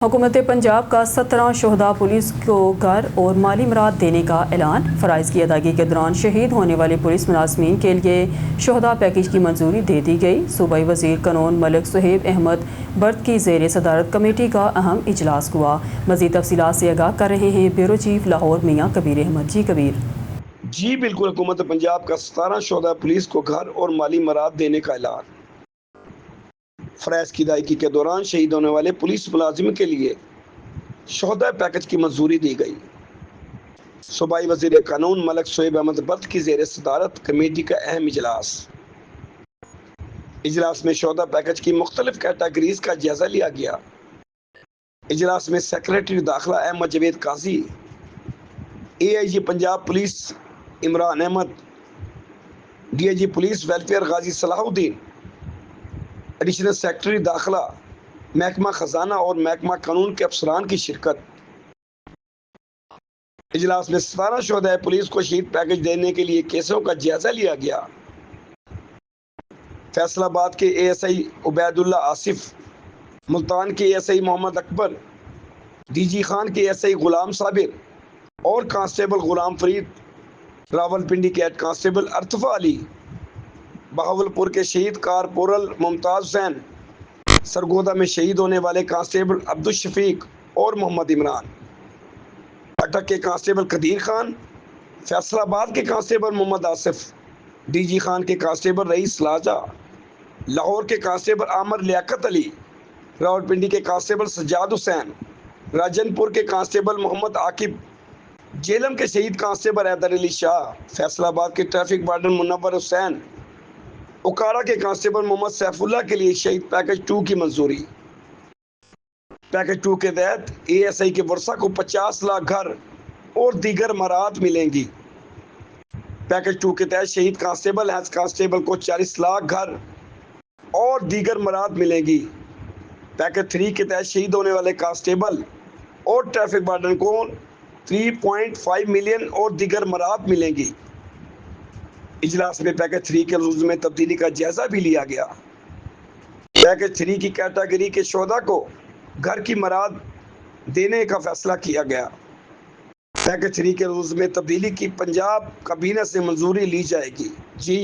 हुकूमत पंजाब का 17 शहदा पुलिस को घर और माली इमदाद देने का ऐलान। फ़राइज़ की अदायगी के दौरान शहीद होने वाले पुलिस मुलाज़मीन के लिए शहदा पैकेज की मंजूरी दे दी गई। सूबाई वज़ीर कानून मलिक सुहेब अहमद बर्द की ज़ेर सदारत कमेटी का अहम इजलास हुआ। मज़ीद तफसीलात से आगाह कर रहे हैं ब्यूरो चीफ लाहौर मियाँ कबीर अहमद। जी कबीर। जी बिल्कुल, हुकूमत पंजाब का 17 शहदा पुलिस को घर और माली इमदाद देने का ऐलान। फ़राइज़ की अदायगी के दौरान शहीद होने वाले पुलिस मुलाजिम के लिए शहदा पैकेज की मंजूरी दी गई। सूबाई वज़ीर कानून मलिक सुहेब अहमद बर्द की ज़ेर सदारत कमेटी का अहम इजलास में शहदा पैकेज की मुख्तलिफ कैटेगरीज का जायजा लिया गया। इजलास में सेक्रेटरी दाखिला Ahmad Javed Qazi, AIG Punjab police Imran Ahmad, DIG police welfare Ghazi Salahuddin, additional secretary दाखिला महकमा खजाना और महकमा कानून के अफसरान की शिरकत। इजलास में 17 शहदाए पुलिस को शहीद पैकेज देने के लिए केसों का जायजा लिया गया। फैसलाबाद के ASI उबैदुल्ला आसिफ, मुल्तान के ASI मोहम्मद अकबर, DG खान के ASI गुलाम साबिर और कांस्टेबल गुलाम फरीद, रावलपिंडी के हेड कांस्टेबल अरतफा अली, बहावलपुर के शहीद कारपोरल मुमताज हुसैन, सरगोदा में शहीद होने वाले कांस्टेबल अब्दुल शफीक और मोहम्मद इमरान, अटक के कांस्टेबल कदीर खान, फैसलाबाद के कांस्टेबल मोहम्मद आसिफ, DG खान के कांस्टेबल रईस लाजा, लाहौर के कांस्टेबल आमर लियाकत अली, रावलपिंडी के कांस्टेबल सज्जाद हुसैन, राजनपुर के कांस्टेबल मोहम्मद आकिब, जेलम के शहीद कांस्टेबल हैदर अली शाह, फैसलाबाद के ट्रैफिक वार्डन मुनव्वर हुसैन, उकाड़ा के कांस्टेबल मोहम्मद सैफुल्लाह के लिए शहीद पैकेज 2 की मंजूरी। पैकेज 2 के तहत ASI के वर्षा को 50 लाख घर और दीगर मराहत मिलेंगी। पैकेज 2 के तहत शहीद कांस्टेबल हेड कांस्टेबल को 40 लाख घर और दीगर मराहत मिलेंगी। पैकेज 3 के तहत शहीद होने वाले कांस्टेबल और ट्रैफिक वार्डन को 3.5 मिलियन और दीगर मराहत मिलेंगी। इजलास में पैकेज 3 के रूल्स में तब्दीली का जायजा भी लिया गया। पैकेज 3 की कैटेगरी के शोधा को घर की मराहत देने का फैसला किया गया। पैकेज 3 के रूल्स में तब्दीली की पंजाब काबीना से मंजूरी ली जाएगी। जी।